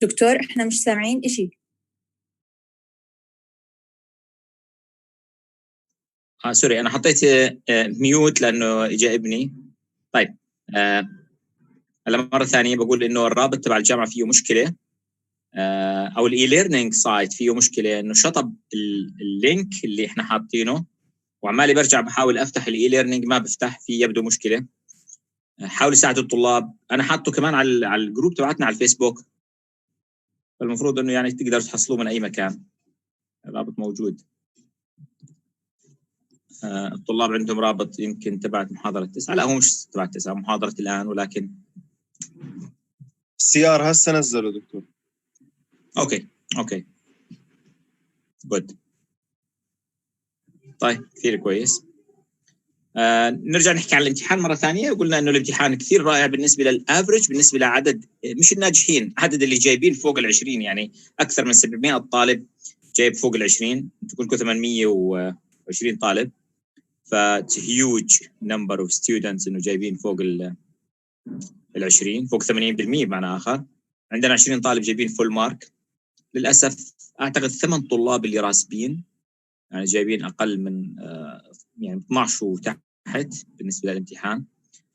دكتور احنا مش سامعين إشي. سوري انا حطيت ميوت لانه اجى ابني. طيب هلا مره ثانيه بقول انه الرابط تبع الجامعه فيه مشكله، او الاي ليرنينج سايت فيه مشكله، انه شطب اللينك اللي احنا حاطينه، وعمالي برجع بحاول افتح الاي ليرنينج ما بفتح، في يبدو مشكله. حاولوا يساعدوا الطلاب، انا حاطه كمان على الجروب تبعتنا على الفيسبوك، فالمفروض انه يعني تقدروا تحصلوه من اي مكان، الرابط موجود. الطلاب عندهم رابط يمكن تبعت محاضرة 9، لا هو مش تبعت 9، محاضرة الآن، ولكن السيار هسه نزله دكتور. اوكي جود. طيب كثير كويس. نرجع نحكي عن الامتحان مرة ثانية. قلنا انه الامتحان كثير رائع بالنسبة للافرج، بالنسبة لعدد مش الناجحين، عدد اللي جايبين فوق ال20، يعني اكثر من 700 طالب جايب فوق ال20، انتم كلكم 820 طالب، ف huge number of students انه جايبين فوق ال20، فوق 80% بمعنى اخر. عندنا 20 طالب جايبين فول مارك. للاسف اعتقد 8 طلاب اللي راسبين، يعني جايبين اقل من يعني 12 وتحت بالنسبه للامتحان.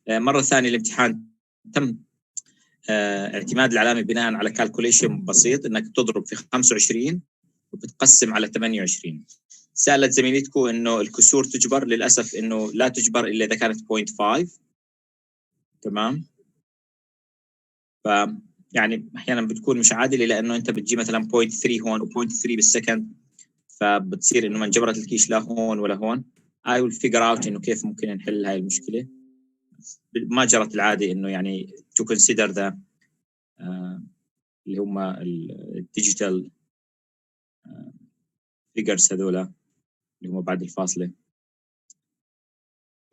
مره ثانيه الامتحان تم اعتماد العلامه بناء على كالكوليشن بسيط، انك تضرب في 25 وبتقسم على 28. سالت زميلتكم انه الكسور تجبر، للاسف انه لا تجبر الا اذا كانت 0.5. تمام، ف يعني احيانا بتكون مش عادله، لانه انت بتجي مثلا 0.3 هون و0.3 بالسكند، فبتصير انه ما انجبرت الكيش لا هون ولا هون. I will figure out انه كيف ممكن نحل هاي المشكله. ما جرت العاده انه يعني to consider the اللي هم الديجيتال figures هذولا اللي هم بعد الفاصله.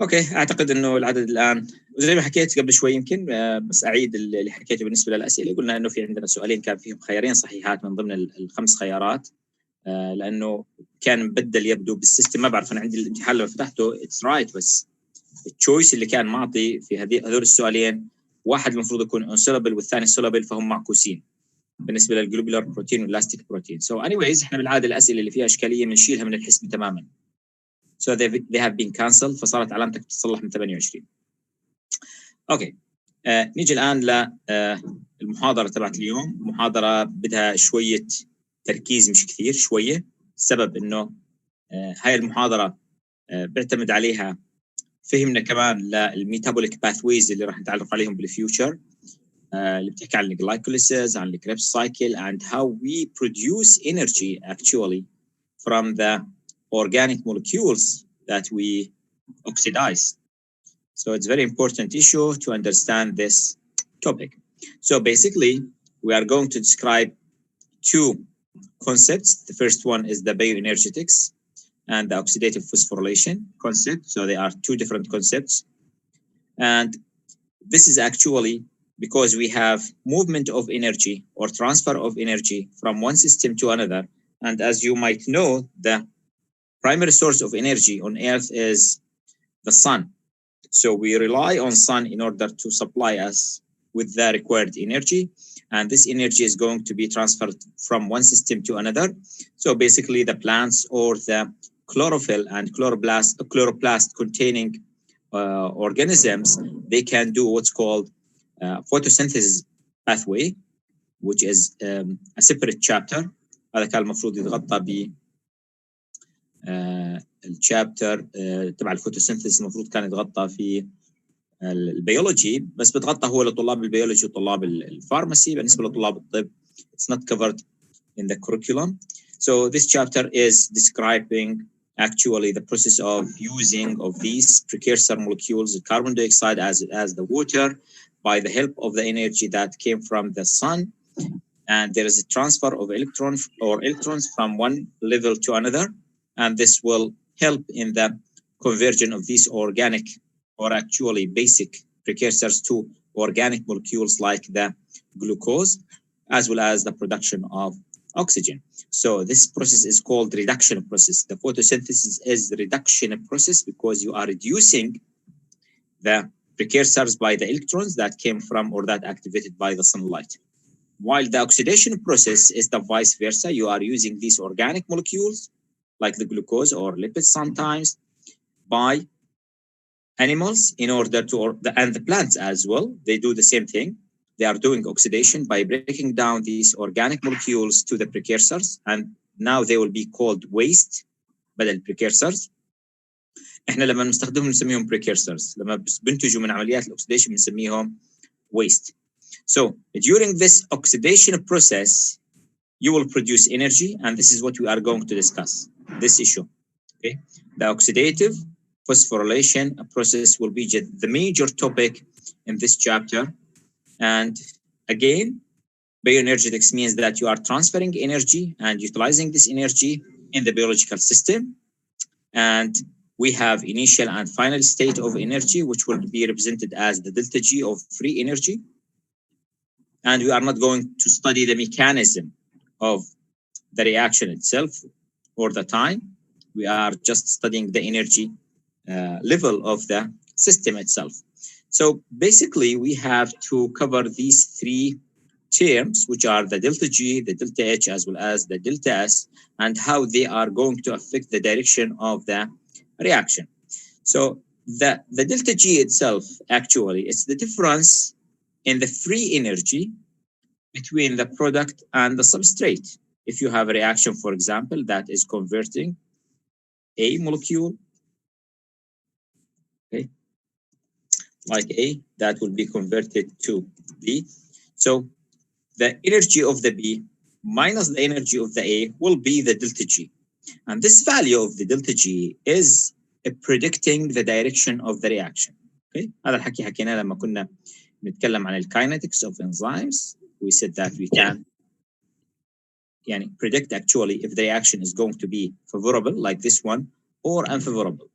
اوكي، اعتقد انه العدد الان زي ما حكيت قبل شوي، يمكن بس اعيد اللي حكيته بالنسبه للاسئله. قلنا انه في عندنا سؤالين كان فيهم خيارين صحيحات من ضمن الخمس خيارات، لانه كان مبدل يبدو بالسيستم. ما بعرف، انا عندي الامتحان لما فتحته اتس رايت، بس التشويس اللي كان معطي في هذول السؤالين، واحد المفروض يكون انسولبل والثاني سولبل، فهم معكوسين بالنسبه للجلوبولار بروتين والاستيك بروتين. سو اني وايز احنا بالعاده الاسئله اللي فيها اشكاليه بنشيلها من الحسبه تماما. So they have been cancelled، فصارت علامتك تتصلح من 28. اوكي، نيجي الان للمحاضره تبعت اليوم. محاضره بدها شويه تركيز مش كثير، شويه. السبب انه هاي المحاضره بيعتمد عليها فهمنا كمان للميتابوليك باثويز اللي راح نتعرف عليهم بالفيوتشر، اللي بتحكي عن الجلايكوليسيس، عن الكريبس سايكل and how we produce energy actually from the organic molecules that we oxidize. So it's very important issue to understand this topic. So basically, we are going to describe two concepts. The first one is the bioenergetics and the oxidative phosphorylation concept. So they are two different concepts. And this is actually because we have movement of energy or transfer of energy from one system to another. And as you might know, the primary source of energy on Earth is the sun. So we rely on sun in order to supply us with the required energy. And this energy is going to be transferred from one system to another. So basically the plants or the chlorophyll and chloroplast containing organisms, they can do what's called photosynthesis pathway, which is a separate chapter. هذا كان المفروض يتغطى ب الشابتر تبع الفوتوسينثيسيس، المفروض كان يتغطى في البيولوجي، بس بتغطى هو لطلاب البيولوجي وطلاب الفارماسي. بالنسبه لطلاب الطب it's not covered in the curriculum. So this chapter is describing actually the process of using of these precursor molecules, carbon dioxide as the water, by the help of the energy that came from the sun. And there is a transfer of electrons from one level to another. And this will help in the conversion of these organic or actually basic precursors to organic molecules like the glucose, as well as the production of oxygen. So this process is called reduction process. The photosynthesis is the reduction process because you are reducing the precursors by the electrons that came from or that activated by the sunlight. while the oxidation process is the vice versa. You are using these organic molecules like the glucose or lipids sometimes by animals in order to, and the plants as well, they do the same thing. They are doing oxidation by breaking down these organic molecules to the precursors, and now they will be called waste بدل precursors. احنا لما بنستخدمهم نسميهم precursors، لما بنتجوا من عمليات الاكسديشن بنسميهم waste. So during this oxidation process, you will produce energy, and this is what we are going to discuss, this issue. Okay, the oxidative phosphorylation process will be the major topic in this chapter. And again, bioenergetics means that you are transferring energy and utilizing this energy in the biological system. And we have initial and final state of energy, which will be represented as the delta G of free energy. And we are not going to study the mechanism of the reaction itself or the time. We are just studying the energy level of the system itself. So basically, we have to cover these three terms, which are the delta G, the delta H, as well as the delta S, and how they are going to affect the direction of the reaction. So the delta G itself, actually, it's the difference in the free energy between the product and the substrate. If you have a reaction, for example, that is converting a molecule, okay, like A, that will be converted to B. So the energy of the B minus the energy of the A will be the delta G. And this value of the delta G is predicting the direction of the reaction. Okay? هذا الحكي حكيناه لما كنا نتكلم عن kinetics of enzymes. We said that we can predict actually if the reaction is going to be favorable like this one or unfavorable.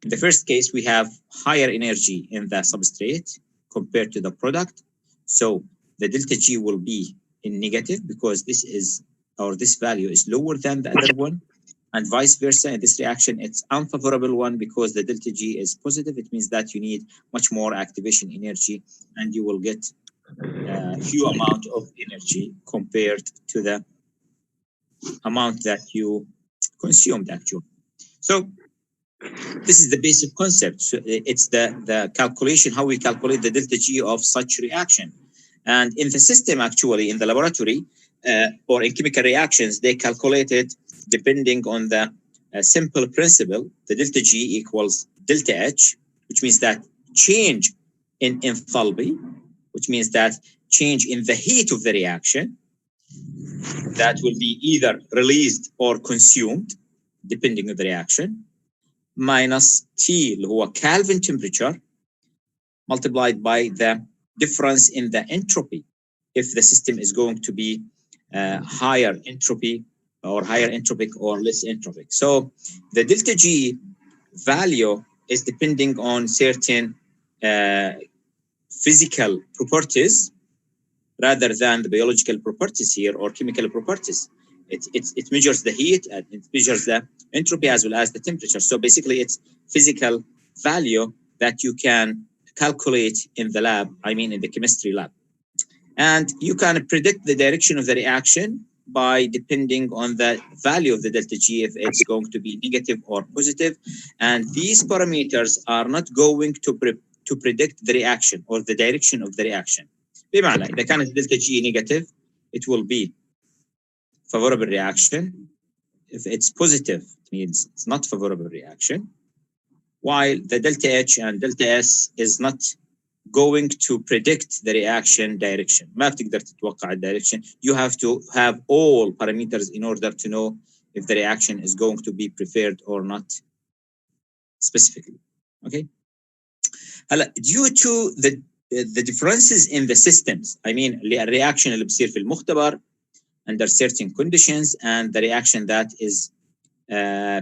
In the first case, we have higher energy in the substrate compared to the product. So the delta G will be in negative because this value is lower than the other one, and vice versa. In this reaction, it's unfavorable one because the delta G is positive. It means that you need much more activation energy, and you will get few amount of energy compared to the amount that you consumed actually. So this is the basic concept. So it's the calculation, how we calculate the delta G of such reaction. And in the system, actually, in the laboratory or in chemical reactions, they calculate it depending on the simple principle. The delta G equals delta H, which means that change in enthalpy, which means that change in the heat of the reaction that will be either released or consumed, depending on the reaction, minus T, اللي هو Kelvin temperature, multiplied by the difference in the entropy, if the system is going to be higher entropy or higher entropic or less entropic. So the delta G value is depending on certain physical properties rather than the biological properties here or chemical properties. It measures the heat and it measures the entropy as well as the temperature. So basically, it's physical value that you can calculate in the lab, in the chemistry lab. And you can predict the direction of the reaction by depending on the value of the delta G, if it's going to be negative or positive. And these parameters are not going to predict the reaction or the direction of the reaction. بمعنى إذا كانت delta G negative, it will be favorable reaction. If it's positive, it means it's not favorable reaction. While the delta H and delta S is not going to predict the reaction direction. ما بتقدر تتوقع direction. You have to have all parameters in order to know if the reaction is going to be preferred or not specifically. Okay. Due to the differences in the systems, الرياكشن اللي بصير في المختبر under certain conditions and the reaction that is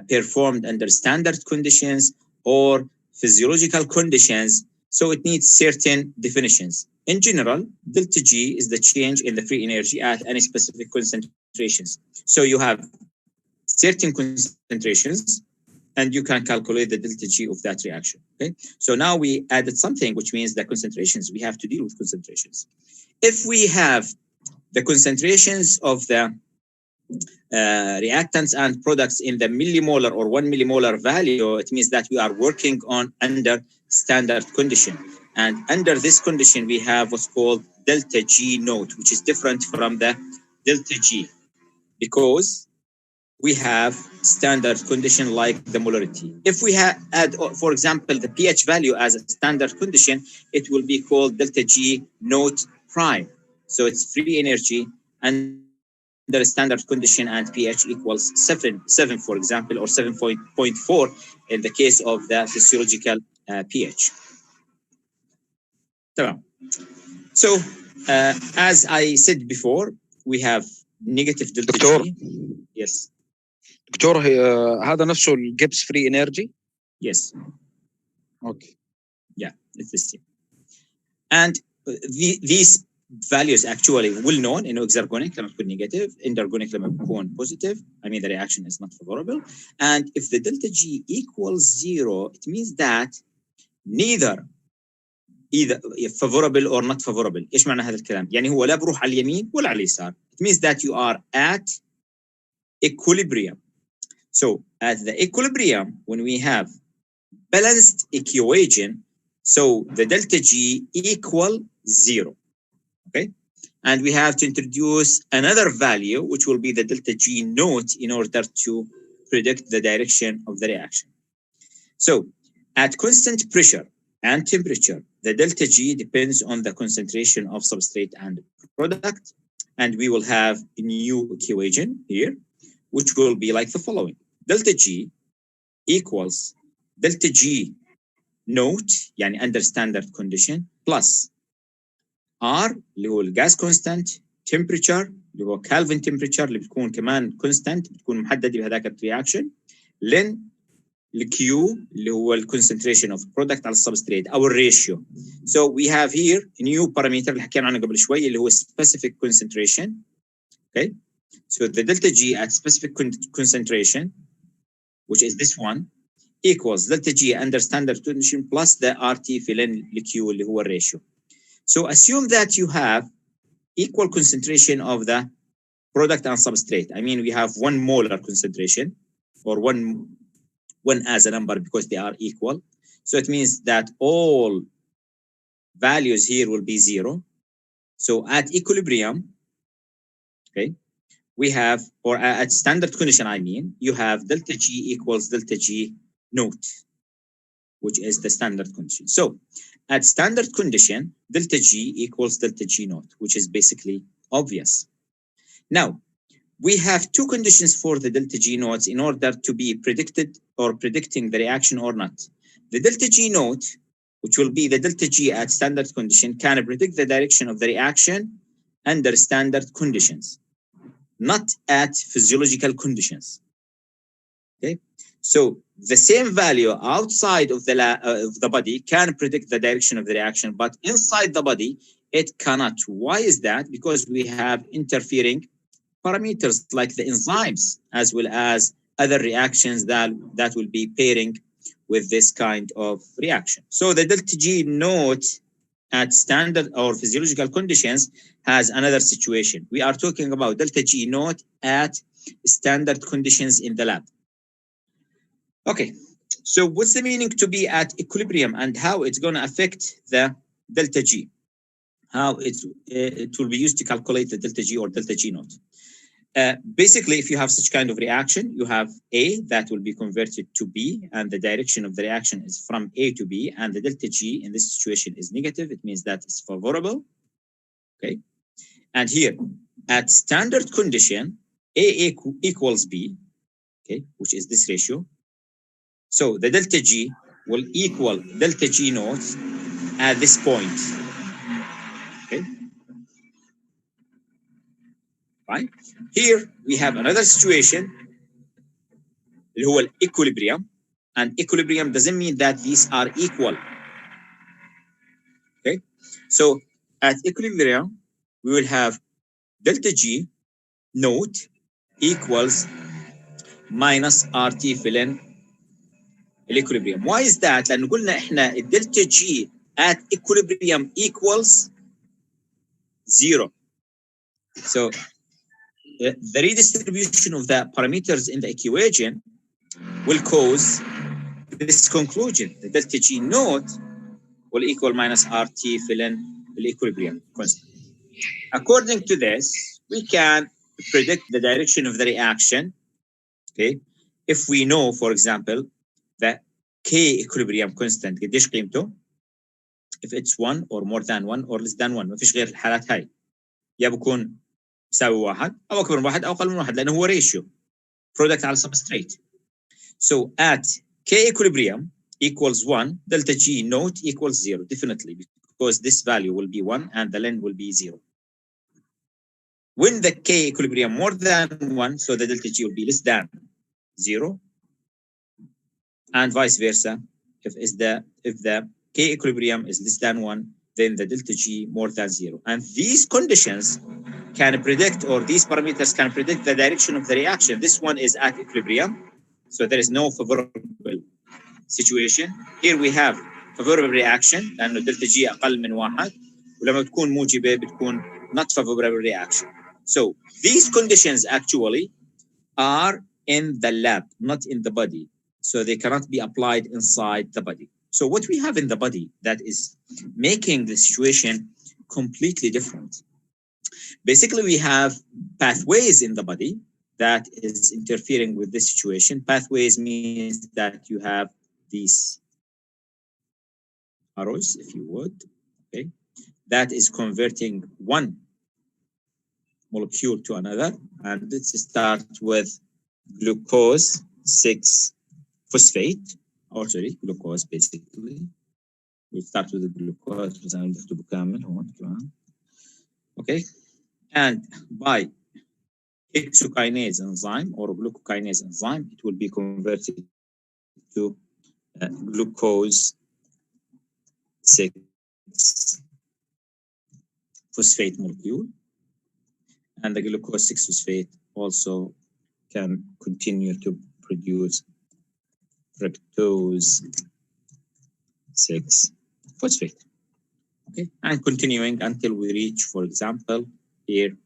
performed under standard conditions or physiological conditions. So it needs certain definitions. In general, delta G is the change in the free energy at any specific concentrations. So you have certain concentrations and you can calculate the delta G of that reaction. Okay. So now we added something, which means the concentrations. We have to deal with concentrations. If we have the concentrations of the reactants and products in the millimolar or 1 millimolar value, it means that we are working on under standard condition. And under this condition, we have what's called delta G note, which is different from the delta G, because we have standard condition like the molarity. If we add, for example, the pH value as a standard condition, it will be called delta G note prime. So it's free energy under a standard condition and pH equals 7, for example, or 7.4 in the case of the physiological pH. So, as I said before, we have negative delta دكتور. G. Yes. دكتور هذا نفسه الجبس فري انرجي؟ Yes. Okay. Yeah, it's the same. And these values actually well known in exergonic لما تكون negative, endergonic لما تكون positive. I mean the reaction is not favorable. And if the delta G equals 0, it means that neither either favorable or not favorable. ايش معنى هذا الكلام؟ يعني هو لا بروح على اليمين ولا على اليسار. It means that you are at equilibrium. So at the equilibrium, when we have balanced equation, so the delta G equal 0, okay? And we have to introduce another value, which will be the delta G note in order to predict the direction of the reaction. So at constant pressure and temperature, the delta G depends on the concentration of substrate and product. And we will have a new equation here, which will be like the following. Delta G equals delta G note, يعني under standard condition, plus R اللي هو الجاس constant, temperature اللي هو Kelvin temperature اللي بتكون كمان constant, بتكون محددة بهذاك الرياكشن, لن الكيو اللي هو الكونسنتريشن اوف برودكت على السبستريت او الريشيو. So we have here a new parameter اللي حكينا عنه قبل شوي اللي هو specific concentration. Okay, so the delta G at specific concentration, which is this one, equals delta G under standard condition plus the RT في لن الكيو اللي هو الريشيو. So assume that you have equal concentration of the product and substrate. I mean we have 1 molar concentration or one as a number because they are equal. So it means that all values here will be 0. So at equilibrium, okay, we have, or at standard condition, I mean, you have delta G equals delta G note, which is the standard condition. So at standard condition, delta G equals delta G note, which is basically obvious. Now, we have two conditions for the delta G notes in order to be predicted or predicting the reaction or not. The delta G note, which will be the delta G at standard condition, can predict the direction of the reaction under standard conditions, not at physiological conditions. Okay, so the same value outside of the body can predict the direction of the reaction, but inside the body, it cannot. Why is that? Because we have interfering parameters like the enzymes, as well as other reactions that will be pairing with this kind of reaction. So the delta G note at standard or physiological conditions has another situation. We are talking about delta G note at standard conditions in the lab. Okay, so what's the meaning to be at equilibrium and how it's going to affect the delta G? How it will be used to calculate the delta G or delta G note. Basically, if you have such kind of reaction, you have A that will be converted to B, and the direction of the reaction is from A to B, and the delta G in this situation is negative. It means that it's favorable. Okay, and here at standard condition, A equals B, okay, which is this ratio. So the delta G will equal delta G naught at this point. Okay. Right. Here we have another situation اللي هو equilibrium, and equilibrium doesn't mean that these are equal. Okay, so at equilibrium we will have delta G note equals minus RT في لن equilibrium. Why is that? لأن قلنا إحنا delta G at equilibrium equals 0. So the redistribution of the parameters in the equation will cause this conclusion. The delta G naught will equal minus RT fill in the equilibrium constant. According to this, we can predict the direction of the reaction. Okay, if we know, for example, that K equilibrium constant قديش قيمته؟ if it's 1 or more than 1 or less than 1 ما فيش غير الحالات هاي، يا بكون يساوي 1 أو أكبر من 1 أو أقل من 1 لأنه هو ratio product على substrate. So at K equilibrium equals 1, delta G naught equals 0, definitely, because this value will be 1 and the length will be 0. When the K equilibrium more than 1, so the delta G will be less than 0, and vice versa. If the K equilibrium is less than 1, then the delta G more than 0. And these conditions can predict, or these parameters can predict the direction of the reaction. This one is at equilibrium, so there is no favorable situation. Here we have favorable reaction لأنه delta G أقل من 1 ولما بتكون موجبة بتكون not favorable reaction. So these conditions actually are in the lab, not in the body. So they cannot be applied inside the body. So what we have in the body that is making the situation completely different. Basically, we have pathways in the body that is interfering with this situation. Pathways means that you have these arrows, if you would, okay, that is converting one molecule to another. And let's start with glucose 6-phosphate, or sorry, glucose basically. We'll start with the glucose, okay, and by hexokinase enzyme or glucokinase enzyme, it will be converted to glucose 6-phosphate molecule, and the glucose 6-phosphate also can continue to produce fructose 6-phosphate. Okay, and continuing until we reach, for example, here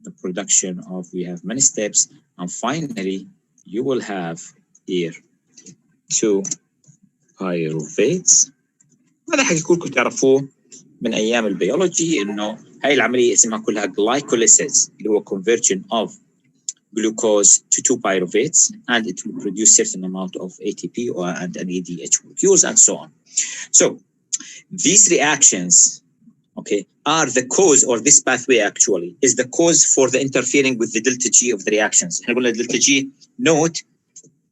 the production of, we have many steps, and finally you will have here 2 pyruvates. هذا حكيكم تعرفوه من ايام البيولوجي انه هاي العمليه اسمها كلها glycolysis اللي هو conversion of glucose to 2 pyruvates, and it will produce certain amount of ATP and NADH molecules and so on. So these reactions, okay, are the cause, or this pathway actually is the cause for the interfering with the delta G of the reactions. Delta G naught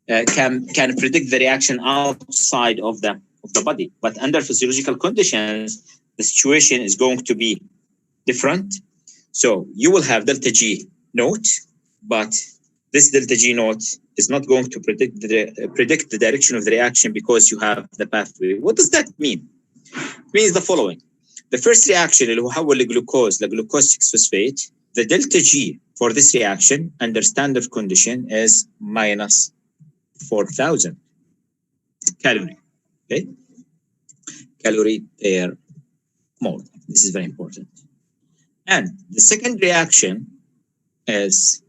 can predict the reaction outside of the body, but under physiological conditions, the situation is going to be different. So you will have delta G naught, but this delta G naught is not going to predict the direction of the reaction because you have the pathway. What does that mean? It means the following. The first reaction اللي هو حول الجلوكوز لجلوكوز 6-phosphate, the delta G for this reaction under standard condition is minus 4,000 calorie. Okay, calorie per mole. This is very important. And the second reaction is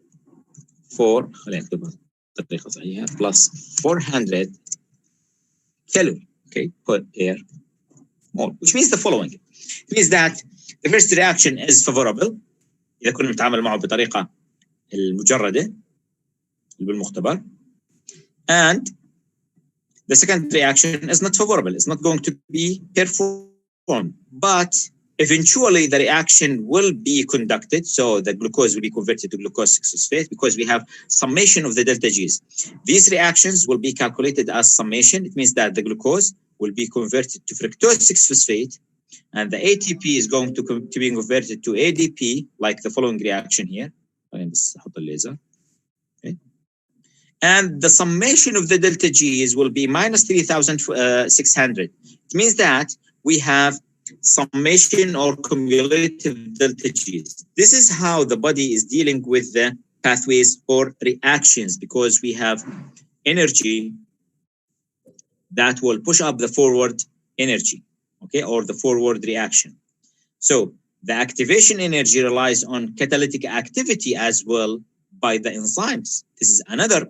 plus 400 calorie, okay, per mole, which means the following. It means that the first reaction is favorable إذا كنا نتعامل معه بطريقة المجردة بالمختبر, and the second reaction is not favorable. It's not going to be performed, but eventually the reaction will be conducted. So the glucose will be converted to glucose 6-phosphate because we have summation of the delta G's. These reactions will be calculated as summation. It means that the glucose will be converted to fructose 6-phosphate, and the ATP is going to be converted to ADP, like the following reaction here. Okay. And the summation of the delta G's will be minus 3,600. It means that we have summation or cumulative delta G's. This is how the body is dealing with the pathways or reactions, because we have energy that will push up the forward energy, okay, or the forward reaction. So The activation energy relies on catalytic activity as well by the enzymes. This is another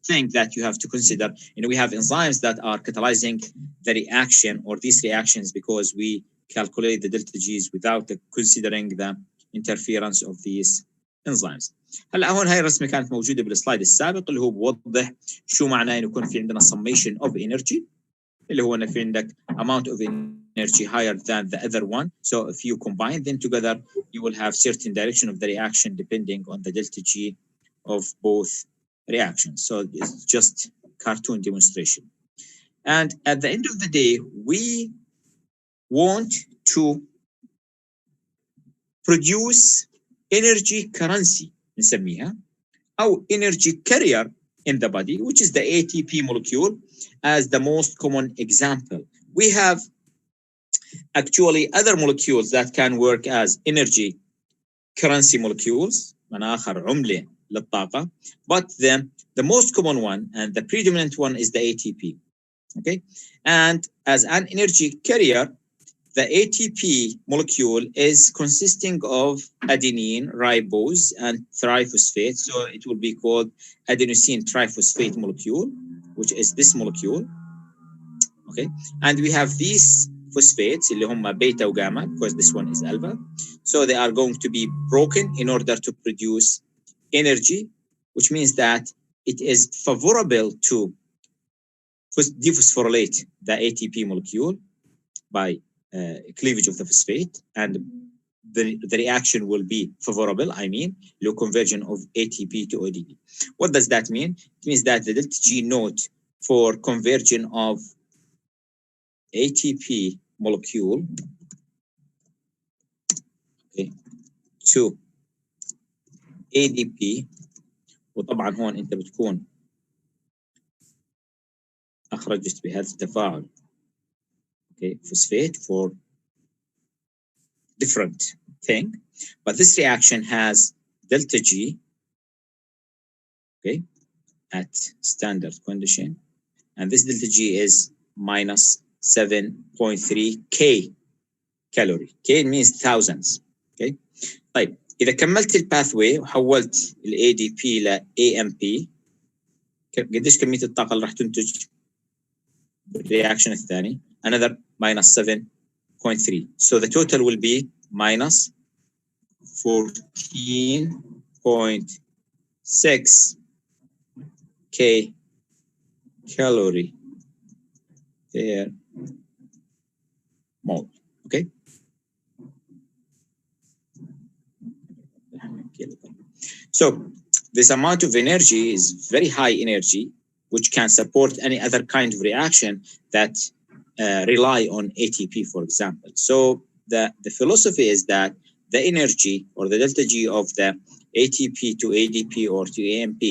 thing that you have to consider. We have enzymes that are catalyzing the reaction or these reactions because we calculate the delta G's without considering the interference of these enzymes. هلا هون هاي الرسمه كانت موجوده بالسلايد السابق اللي هو بوضح شو معناه انه يكون في عندنا summation of energy اللي هو انه في عندك amount of energy higher than the other one. So if you combine them together, you will have certain direction of the reaction depending on the delta G of both reactions. So it's just cartoon demonstration. And at the end of the day, we want to produce energy currency نسميها أو energy carrier in the body, which is the ATP molecule as the most common example. We have actually other molecules that can work as energy currency molecules, من آخر عملة للطاقة, but the most common one and the predominant one is the ATP. Okay, and as an energy carrier, the ATP molecule is consisting of adenine, ribose, and triphosphate. So it will be called adenosine triphosphate molecule, which is this molecule. Okay, and we have these phosphates اللي هم beta و gamma because this one is alpha. So they are going to be broken in order to produce energy, which means that it is favorable to dephosphorylate the ATP molecule by cleavage of the phosphate, and the reaction will be favorable, I mean, low conversion of ATP to ODP. What does that mean? It means that the delta G note for conversion of ATP molecule to ADP, وطبعا هون انت بتكون اخرجت بهذا التفاعل phosphate for different thing, but this reaction has delta G, okay, at standard condition, and this delta G is minus 7.3 K calorie. K means thousands. Okay, طيب إذا كملت الباثوي وحولت ال ADP ل AMP قديش كمية الطاقة اللي راح تنتج بالرياكشن الثاني؟ Another minus 7.3. So the total will be minus 14.6 K calorie per mole. Okay. So this amount of energy is very high energy, which can support any other kind of reaction that rely on ATP, for example. So the philosophy is that the energy or the delta G of the ATP to ADP or to AMP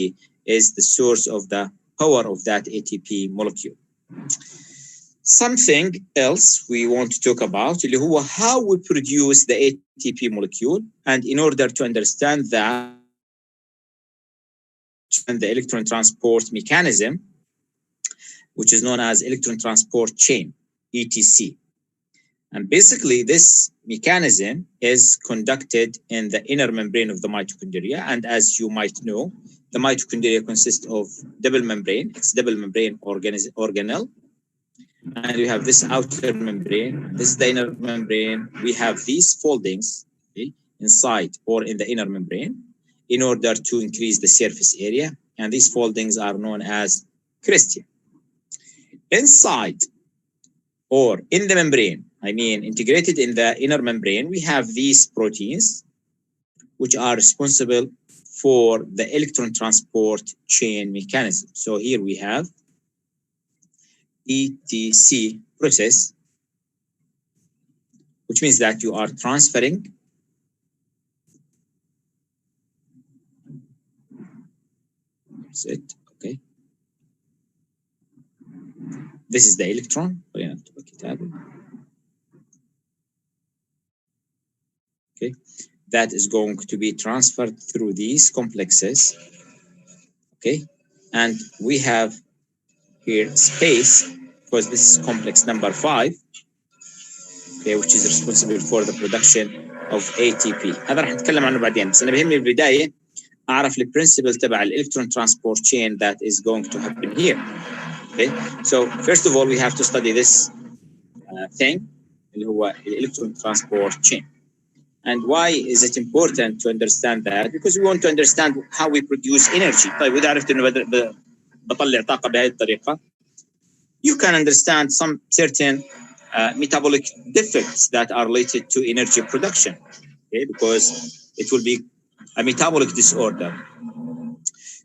is the source of the power of that ATP molecule. Something else we want to talk about اللي هو how we produce the ATP molecule, and in order to understand that and the electron transport mechanism, which is known as electron transport chain, ETC. And basically this mechanism is conducted in the inner membrane of the mitochondria, and as you might know, the mitochondria consists of double membrane. It's double membrane organelle, and we have this outer membrane. This is the inner membrane. We have these foldings, okay, inside or in the inner membrane in order to increase the surface area, and these foldings are known as crystia. Inside or in the membrane, I mean integrated in the inner membrane, we have these proteins which are responsible for the electron transport chain mechanism. So here we have ETC process, which means that you are transferring it. Okay, this is the electron. Okay, that is going to be transferred through these complexes. Okay, and we have here space because this is complex number 5. okay, which is responsible for the production of ATP. هذا راح نتكلم عنه بعدين، بس أنا بهمني بالبداية أعرف البرنسبل تبع الإلكترون transport chain that is going to happen here. Okay, so first of all we have to study this thing اللي هو الإلكترون transport chain. And why is it important to understand that? Because we want to understand how we produce energy. طيب وإذا عرفت إنه بطلع طاقة بهذه الطريقة, you can understand some certain metabolic defects that are related to energy production, okay? Because it will be a metabolic disorder.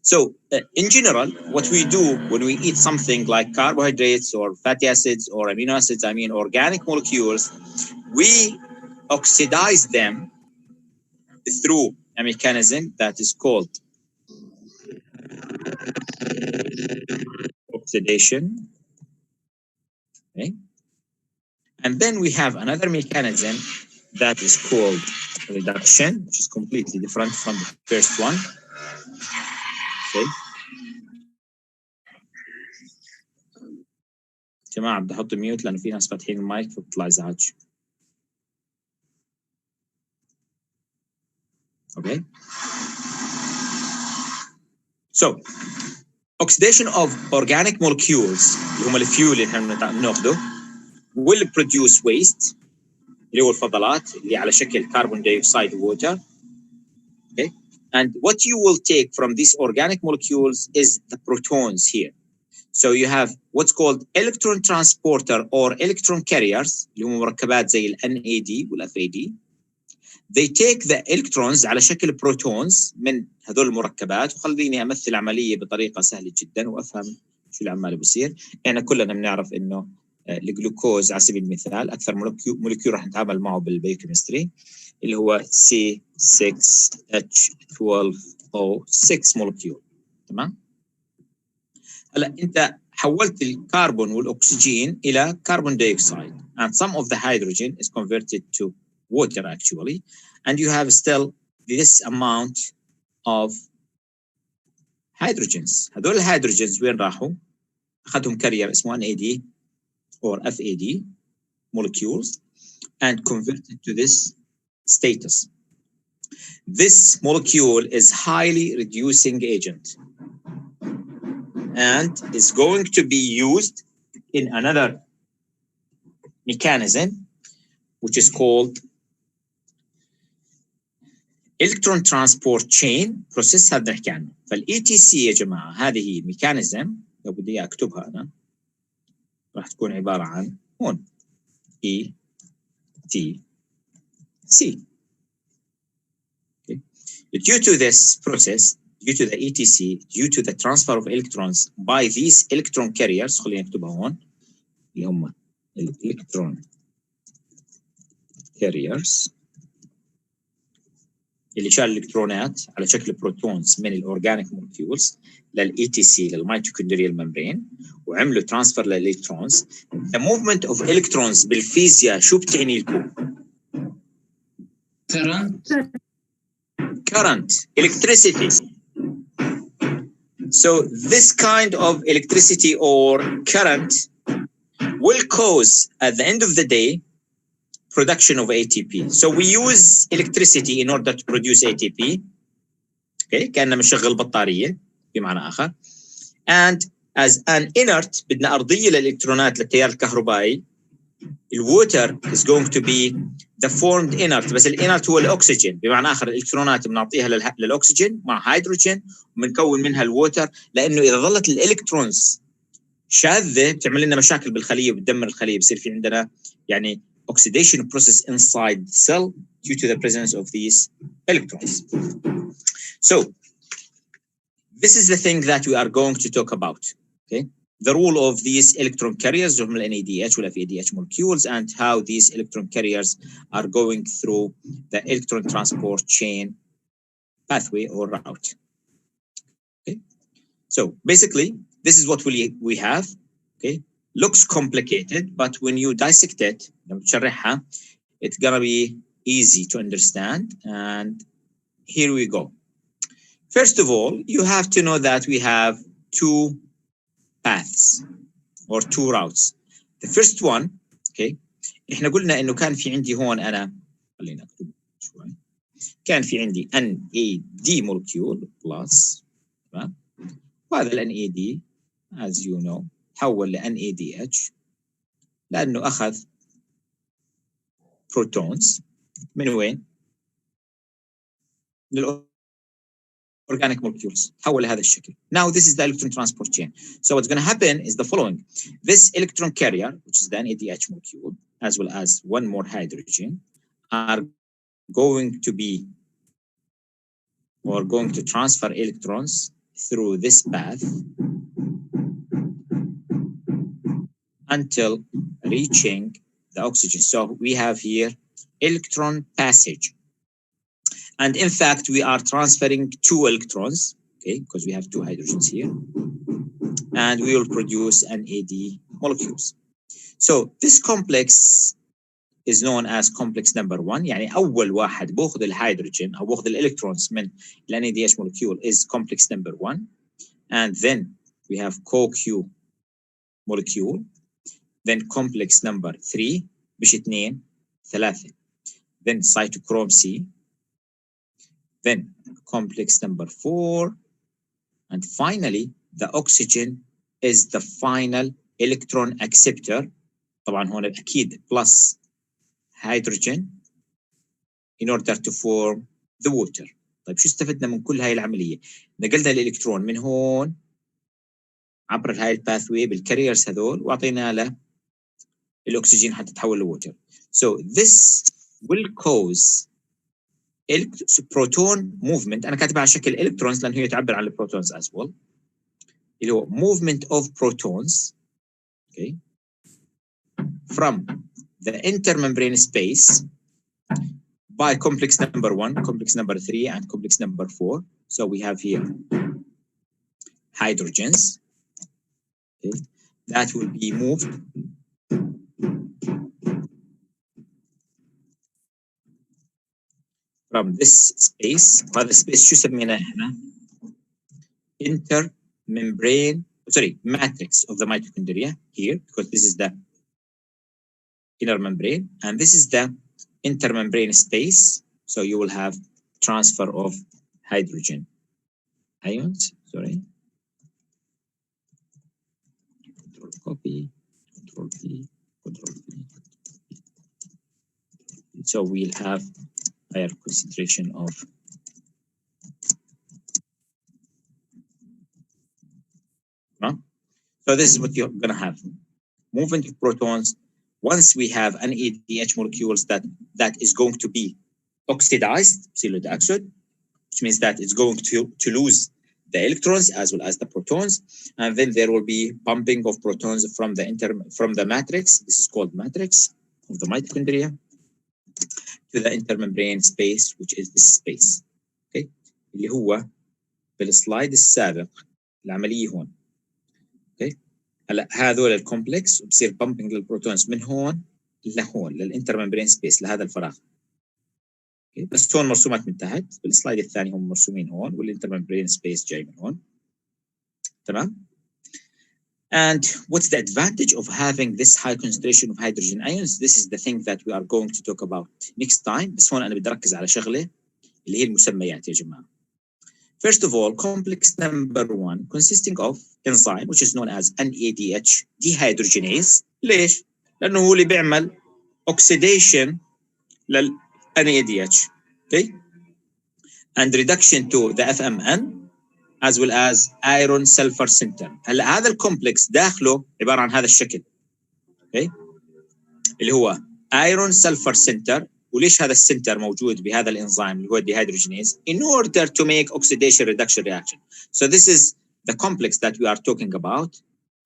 So in general, what we do when we eat something like carbohydrates or fatty acids or amino acids, I mean organic molecules, we oxidize them through a mechanism that is called oxidation. Okay. And then we have another mechanism that is called reduction, which is completely different from the first one. Okay. جماعة بدي أحط ميوت لأنه في ناس فاتحين المايك فبتطلع إزعاج. Okay. So, oxidation of organic molecules اللي هم الفيول اللي احنا بناخده will produce waste اللي هو الفضلات اللي على شكل carbon dioxide water. Okay. And what you will take from these organic molecules is the protons here. So you have what's called electron transporter or electron carriers اللي هم مركبات زي ال NAD وال FAD. They take the electrons على شكل protons من هذول المركبات. وخليني أمثل عملية بطريقة سهلة جدا وأفهم شو العمالة بصير. يعني كلنا بنعرف إنه الجلوكوز على سبيل المثال أكثر مولكيول راح نتعامل معه بالبيوكيمستري اللي هو C6H12O6 مولكيول. تمام؟ هلا أنت حولت الكربون والأكسجين إلى كربون دايوكسيد and some of the hydrogen is converted to water actually, and you have still this amount of hydrogens. هذول الهيدروجينز وين راحوا؟ أخذهم كارير اسمه NAD or FAD molecules and converted to this status. This molecule is highly reducing agent and is going to be used in another mechanism which is called electron transport chain process. هذا نحكي عنه. فال-ETC يا جماعة هذه هي mechanism لو بدي أكتبها أنا راح تكون عبارة عن هون ETC. Okay. Due to this process, due to the ETC, due to the transfer of electrons by these electron carriers, خلينا نكتبها هون اللي هم electron carriers اللي شال الالكترونات على شكل بروتونز من الاورجانيك مولكيولز للاي تي سي للميتوكوندريال ممبرين وعملوا ترانسفير للالكترونز. The movement of electrons بالفيزياء شو بتعني لكم؟ current, electricity. So this kind of electricity or current will cause at the end of the day production of ATP. So we use electricity in order to produce ATP. Okay, كأننا بنشغل بطارية بمعنى آخر. And as an inert بدنا أرضية للإلكترونات للتيار الكهربائي. الووتر is going to be the formed inert. بس الانرت هو الأكسجين. بمعنى آخر الإلكترونات بنعطيها للأكسجين مع هيدروجين وبنكون منها الووتر لأنه إذا ظلت الإلكترونز شاذة بتعمل لنا مشاكل بالخلية وبتدمر الخلية. بصير في عندنا يعني oxidation process inside the cell due to the presence of these electrons. So this is the thing that we are going to talk about. Okay, the role of these electron carriers, the NADH or FADH molecules, and how these electron carriers are going through the electron transport chain pathway or route. Okay, so basically this is what we have. Okay, looks complicated, but when you dissect it, it's gonna be easy to understand. And here we go. First of all, you have to know that we have two paths or two routes. The first one, okay, احنا قلنا انه كان في عندي هون انا خلينا اكتب شوي كان في عندي NAD molecule بلس تمام وهذا ال NAD as you know تحول ل NADH لانه اخذ بروتونز من وين؟ organic molecules حول لهذا الشكل. Now this is the electron transport chain. So what's going to happen is the following. This electron carrier, which is the NADH molecule, as well as one more hydrogen, are going to be or going to transfer electrons through this path until reaching the oxygen. So we have here electron passage. And in fact, we are transferring 2 electrons, okay, because we have 2 hydrogens here. And we will produce NAD molecules. So this complex is known as complex number 1. يعني أول واحد بأخذ الهيدروجين أو بأخذ الإلكترونز من ال NADH molecule is complex number 1. And then we have CoQ molecule. Then complex number 3 مش 2 3. Then cytochrome C. Then complex number 4. And finally, the oxygen is the final electron acceptor. طبعا هون أكيد plus hydrogen in order to form the water. طيب شو استفدنا من كل هاي العملية؟ نقلنا الإلكترون من هون عبر هاي الباثوي بالكاريرز هذول وأعطينا له الأكسجين حتى تتحول لووتر. So this will cause proton movement. أنا كاتبها على شكل electrons لأنه هي تعبر عن البروتونز as well. اللي هو movement of protons, okay, from the intermembrane space by complex number 1, complex number 3, and complex number 4. So we have here hydrogens, okay, that will be moved from this space. هذا space شو سميناه احنا؟ matrix of the mitochondria here, because this is the inner membrane, and this is the intermembrane space. So you will have transfer of hydrogen ions. Sorry. Control copy, Control V, Control V. So we'll have higher concentration of So this is what you're going to have. Movement of protons. Once we have an NADH molecules that is going to be oxidized, silicate oxide, which means that it's going to lose the electrons as well as the protons, and then there will be pumping of protons from the matrix. This is called matrix of the mitochondria to the intermembrane space, which is this space. Okay, اللي هو بالسلايد السابق العملية هون. Okay. هلا هذول الكومبلكس وبصير بامبنج للبروتونز من هون لهون للانترممبرين سبيس لهذا الفراغ. okay. بس هون مرسومات من تحت، بالسلايد الثاني هم مرسومين هون والانترممبرين سبيس جاي من هون. تمام؟ And what's the advantage of having this high concentration of hydrogen ions? This is the thing that we are going to talk about next time. بس هون أنا بدي أركز على شغلة اللي هي المسميات يا جماعة. First of all, complex number 1 consisting of enzyme which is known as NADH dehydrogenase. ليش؟ لأنه هو اللي بيعمل oxidation لل NADH, okay? And reduction to the FMN as well as iron sulfur center. هلا هذا الكومبلكس داخله عبارة عن هذا الشكل, okay? اللي هو iron sulfur center. وليش هذا السنتر موجود بهذا الانزيم اللي هو dehydrogenase in order to make oxidation reduction reaction. So this is the complex that we are talking about,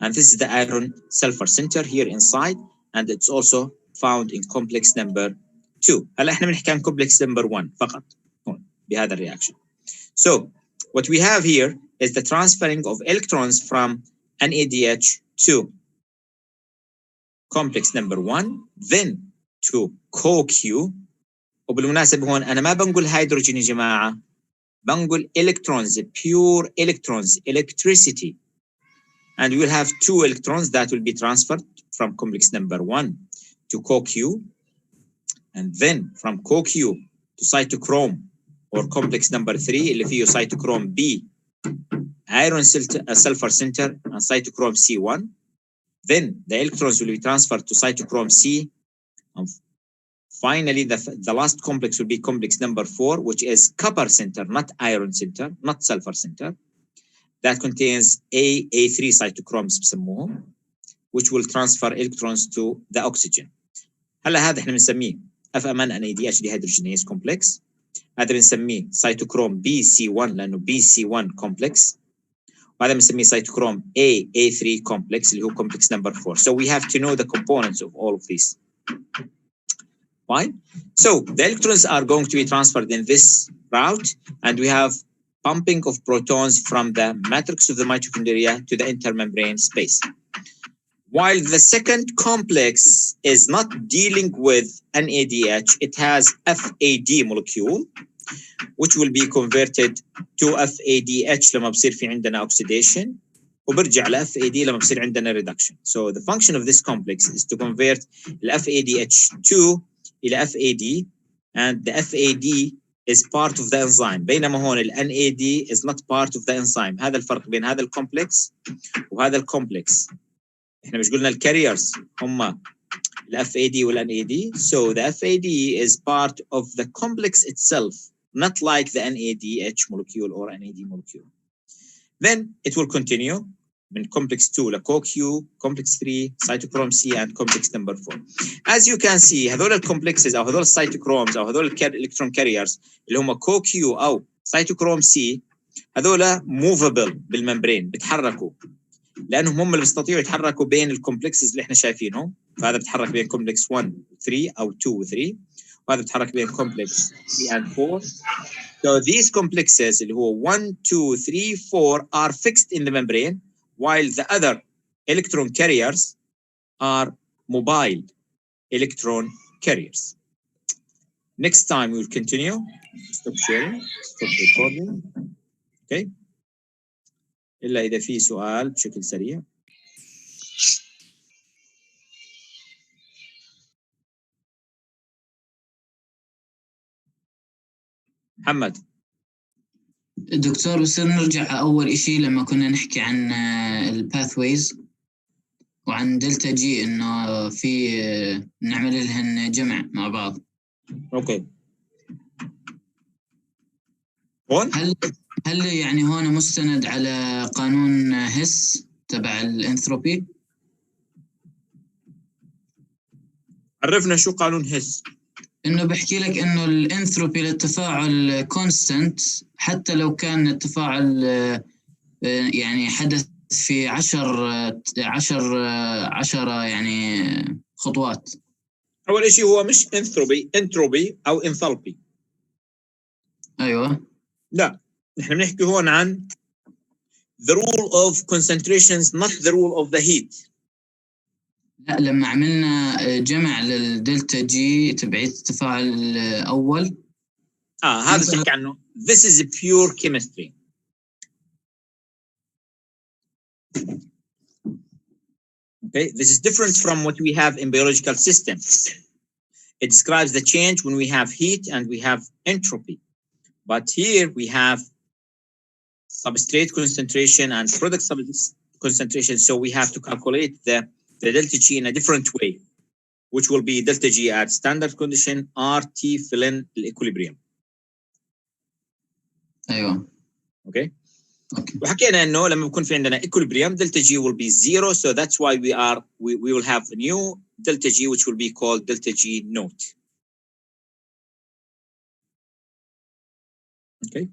and this is the iron sulfur center here inside, and it's also found in complex number 2. هلا احنا بنحكي عن complex number 1 فقط هون بهذا الرياكشن. So what we have here is the transferring of electrons from NADH to complex number 1, then to CoQ. وبالمناسبة هون أنا ما بنقول هيدروجين يا جماعة، بنقول electrons, pure electrons, electricity. And we'll have 2 electrons that will be transferred from complex number 1 to CoQ, and then from CoQ to cytochrome or complex number 3 اللي فيه cytochrome B, iron sulfur center and cytochrome C1. Then the electrons will be transferred to cytochrome C, and finally the last complex will be complex number 4, which is copper center, not iron center, not sulfur center, that contains A3 cytochromes بسموهم, which will transfer electrons to the oxygen. هلا هذا احنا بنسميه FMN NADH dehydrogenase complex. هذا بنسميه cytochrome BC1 لانه BC1 complex. وهذا بنسميه cytochrome A3 complex اللي هو complex number 4. So we have to know the components of all of these. Fine. So the electrons are going to be transferred in this route, and we have pumping of protons from the matrix of the mitochondria to the intermembrane space. While the second complex is not dealing with NADH, it has FAD molecule, which will be converted to FADH لما بصير في عندنا oxidation, وبرجع ل FAD لما بصير عندنا reduction. So the function of this complex is to convert the FADH2 إلى FAD, and the FAD is part of the enzyme. بينما هون ال NAD is not part of the enzyme. هذا الفرق بين هذا الكومبلكس وهذا الكومبلكس. احنا مش قلنا الكاريرز هم ال FAD وال NAD. So the FAD is part of the complex itself, not like the NADH molecule or NAD molecule. Then it will continue من complex 2 ل CoQ, complex 3, cytochrome C, and complex number 4. As you can see, هذول الكومبلكسز أو هذول السيتوكرومز أو هذول الإلكترون كاريرز اللي هم CoQ أو cytochrome C, هذول movable بالممبرين، بتحركوا لأنهم هم اللي بيستطيعوا يتحركوا بين الكومبلكسز اللي إحنا شايفينهم. فهذا بيتحرك بين complex 1 و 3 أو 2 و 3، وهذا بيتحرك بين complex 3 and 4. So these complexes اللي هو 1, 2, 3, 4 are fixed in the membrane, while the other electron carriers are mobile electron carriers. Next time we'll continue. Stop sharing, stop recording. Okay. إلا إذا في سؤال بشكل سريع. محمد. دكتور بس نرجع أول إشي لما كنا نحكي عن الباثويز وعن دلتا جي إنه في نعمل لهن جمع مع بعض. أوكي. هون؟ هل يعني هون مستند على قانون هس تبع الانثروبي؟ عرفنا شو قانون هس. إنه بحكي لك إنه الانثروبي للتفاعل كونستنت حتى لو كان التفاعل يعني حدث في 10 يعني خطوات. أول شيء هو مش انتروبي أو انثالبي. أيوة. لا، نحن بنحكي هون عن the rule of concentrations, not the rule of the heat. لا، لما عملنا جمع للدلتا جي تبعية التفاعل الأول. هذا بتحكي عنه this is pure chemistry. Okay, this is different from what we have in biological systems. It describes the change when we have heat and we have entropy. But here we have substrate concentration and product concentration, so we have to calculate the delta G in a different way, which will be delta G at standard condition RT fill-in equilibrium. أيوة. Okay. وحكينا إنه لما بيكون في عندنا equilibrium delta G will be 0, so that's why we will have a new delta G which will be called delta G naught. Okay.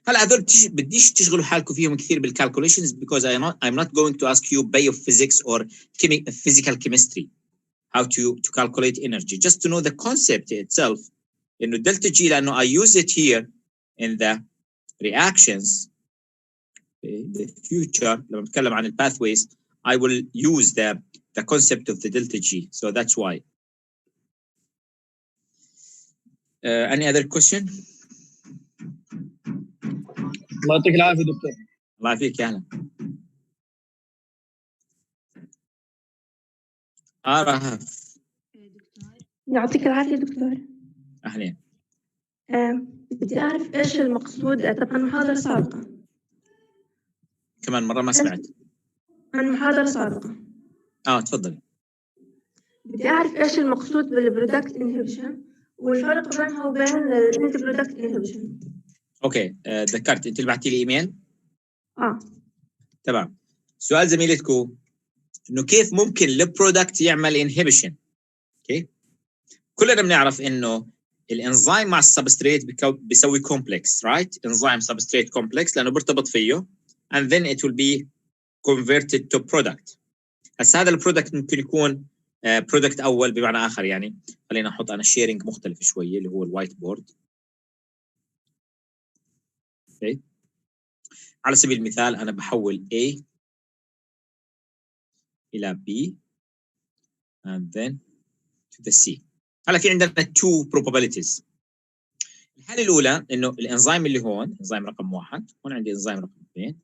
هلا هذول بديش تشغلوا حالكم فيهم كثير بالcalculations because I'm not going to ask you biophysics or physical chemistry how to calculate energy, just to know the concept itself. إنه delta G لأنه I use it here in the reactions in the future لما نتكلم عن pathways I will use the concept of the delta G, so that's why. Any other question? الله يعطيك العافية دكتور. الله يعافيك يا أهلا. رهف. يعطيك العافية دكتور. أهلين. بدي أعرف إيش المقصود طبعا محاضرة سابقة. كمان مرة ما سمعت. عن محاضرة سابقة. تفضلي. بدي أعرف إيش المقصود بالبرودكت انهبيشن والفرق بينها وبين الانتي برودكت انهبيشن. أوكي، ذكرت أنت اللي بعتي لي إيميل؟ تمام. سؤال زميلتكم إنه كيف ممكن البرودكت يعمل انهبيشن؟ أوكي. كلنا بنعرف إنه الانزيم مع السبستريت بيسوي كومبلكس، رايت؟ انزيم سبستريت كومبلكس لأنه بيرتبط فيه and then it will be converted to product. هسا هذا البرودكت ممكن يكون برودكت أول بمعنى آخر، يعني خلينا نحط أنا شيرنج مختلف شوية اللي هو الوايت بورد. okay. على سبيل المثال أنا بحول A إلى B and then to the C. هلا في عندنا two probabilities. الحالة الأولى إنه الإنزيم اللي هون إنزيم رقم 1، هون عندي إنزيم رقم 2.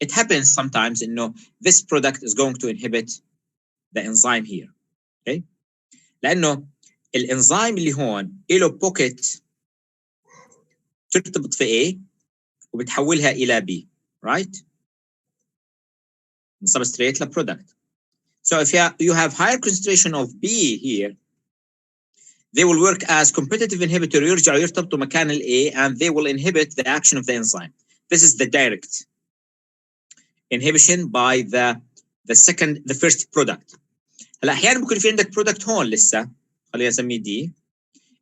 It happens sometimes إنه this product is going to inhibit the enzyme here. Okay. لأنه الإنزيم اللي هون له pocket ترتبط في A وبتحولها إلى B, right? من substrate ل product. So if you have higher concentration of B here, they will work as competitive inhibitor. يرجعوا يرتبطوا مكان ال A and they will inhibit the action of the enzyme. This is the direct inhibition by the first product. هلا أحيانا ممكن في عندك product هون لسه، خلينا نسميه D.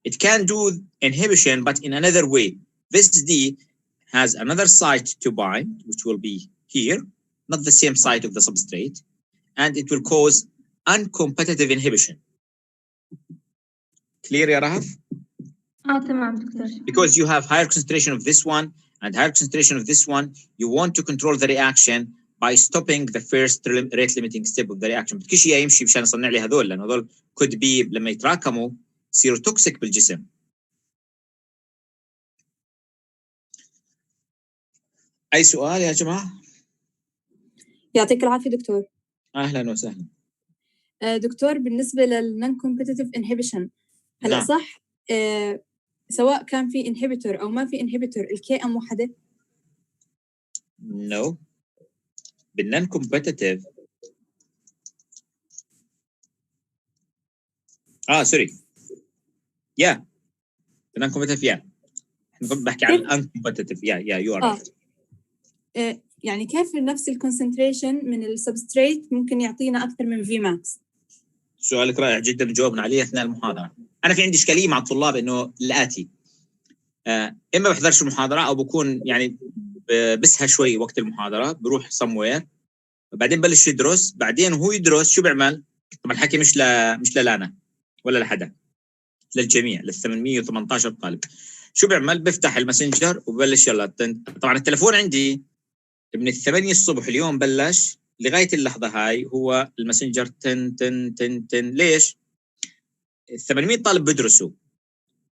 It can do inhibition but in another way. This D has another site to bind, which will be here, not the same site of the substrate, and it will cause uncompetitive inhibition. Clear يا رهف? تمام دكتور. Because you have higher concentration of this one and higher concentration of this one, you want to control the reaction by stopping the first rate limiting step of the reaction. بدكش شيء يمشي مشان نصنع لي هذول، لأن هذول could be لما يتراكموا يصيروا توكسيك بالجسم. أي سؤال يا جماعة؟ يعطيك العافية دكتور. أهلا وسهلا. دكتور بالنسبة للنون كومبيتيتيف انهبيشن هلا نعم. صح سواء كان في انهبيتور أو ما في انهبيتور الكي ام وحدة؟ No. بالنون كومبيتيتيف سوري يا بالنون كومبيتيتيف يا احنا كنت بحكي عن الان كومبيتيتيف يا يو ار يعني كيف نفس الكونسنتريشن من السبستريت ممكن يعطينا أكثر من في ماكس؟ سؤالك رائع جدا جاوبنا عليه اثناء المحاضره. انا في عندي اشكاليه مع الطلاب انه الاتي اما بحضرش المحاضره او بكون يعني بسهى شوي وقت المحاضره، بروح somewhere بعدين بلش يدرس، بعدين وهو يدرس شو بيعمل؟ طبعا الحكي مش لانا ولا لحدا، للجميع، لل 818 طالب. شو بيعمل؟ بفتح الماسنجر وببلش يلا طبعا التليفون عندي من 8 الصبح اليوم بلش لغايه اللحظه هاي هو الماسنجر تن ليش؟ 800 طالب بدرسوا،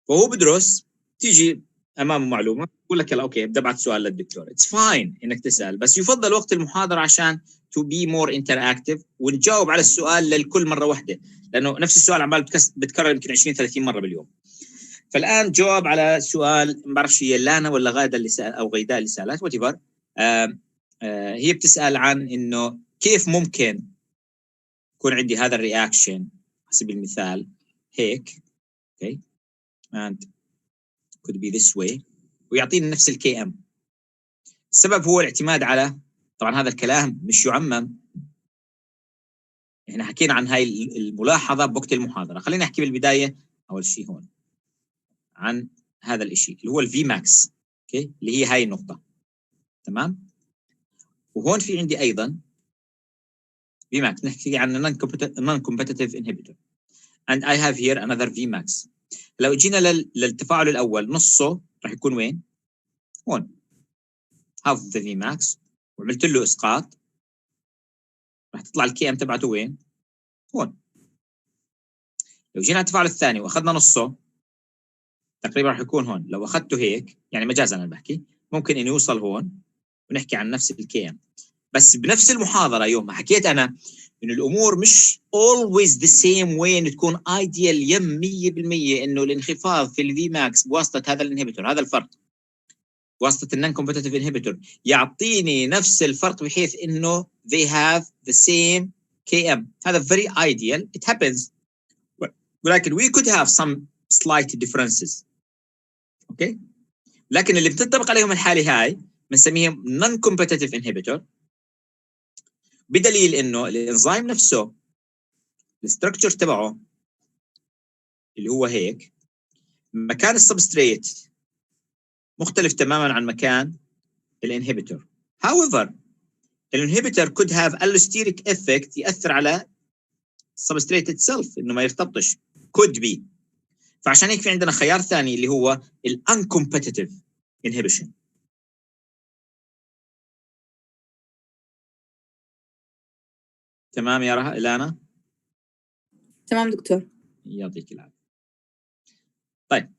وهو بدرس تيجي امامه معلومه بقول لك يلا اوكي بدي ابعث سؤال للدكتور. اتس فاين انك تسال، بس يفضل وقت المحاضره عشان تو بي مور انتراكتيف ونجاوب على السؤال للكل مره واحده، لانه نفس السؤال عمال بتكرر يمكن 20 30 مره باليوم. فالان جواب على سؤال ما بعرفش هي لانا ولا غاده اللي سال او غيداء اللي سالت وات ايفر. هي بتسال عن انه كيف ممكن يكون عندي هذا الرياكشن على سبيل المثال هيك اوكي and could be this way ويعطيني نفس الكي ام. السبب هو الاعتماد على، طبعا هذا الكلام مش يعمم، احنا حكينا عن هاي الملاحظه بوقت المحاضره. خلينا نحكي بالبدايه اول شيء هون عن هذا الشيء اللي هو الفي ماكس، اوكي، اللي هي هاي النقطه، تمام. وهون في عندي ايضا في ماكس نحكي عن non competitive inhibitor and I have here another V max. لو جينا للتفاعل الاول نصه راح يكون وين؟ هون half of the V max وعملت له اسقاط راح تطلع الكي ام تبعته وين؟ هون. لو جينا التفاعل الثاني واخذنا نصه تقريبا راح يكون هون. لو اخذته هيك يعني مجازا انا بحكي ممكن انه يوصل هون ونحكي عن نفس الكي ام. بس بنفس المحاضره يوم ما حكيت انا إنه الأمور مش always the same way، إنه تكون ideal 100%، إنه الانخفاض في الفي ماكس بواسطة هذا الانهبيتور، هذا الفرق بواسطة النون كومبتيتيف انهبيتور يعطيني نفس الفرق بحيث إنه they have the same KM. هذا very ideal. It happens. ولكن we could have some slight differences. اوكي، لكن اللي بتنطبق عليهم الحالة هاي بنسميهم non competitive inhibitor، بدليل انه الانزيم نفسه الستركتشر تبعه اللي هو هيك، مكان السبستريت مختلف تماما عن مكان الانهبيتور. however الانهبيتور could have allosteric effect يأثر على السبستريت itself انه ما يرتبطش، could be. فعشان هيك في عندنا خيار ثاني اللي هو ال uncompetitive inhibition. تمام يا إلانا؟ تمام دكتور. يعطيك العافية. طيب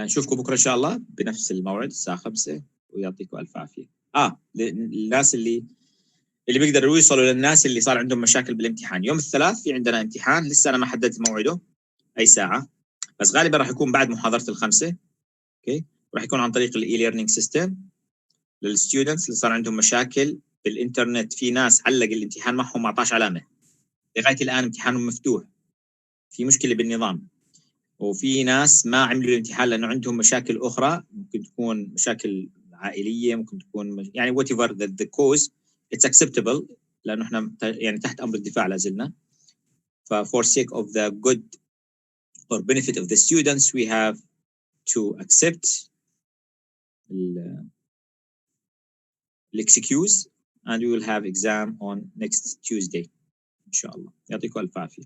نشوفكم بكرة إن شاء الله بنفس الموعد الساعة 5 ويعطيكم ألف عافية. للناس اللي بيقدروا يوصلوا للناس اللي صار عندهم مشاكل بالامتحان، يوم الثلاث في عندنا امتحان، لسه أنا ما حددت موعده أي ساعة، بس غالبا راح يكون بعد محاضرة الخمسة. اوكي، راح يكون عن طريق الاي ليرنينج سيستم للستودنتس اللي صار عندهم مشاكل بالانترنت. في ناس علق الامتحان معهم 14 علامة لغاية الآن امتحانهم مفتوح، في مشكلة بالنظام. وفي ناس ما عملوا الامتحان لأنه عندهم مشاكل أخرى، ممكن تكون مشاكل عائلية، ممكن تكون يعني whatever the cause it's acceptable، لأنه احنا يعني تحت أمر الدفاع لازلنا. for sake of the good or benefit of the students we have to accept excuse and we will have exam on next Tuesday إن شاء الله. يعطيكم ألف عافية.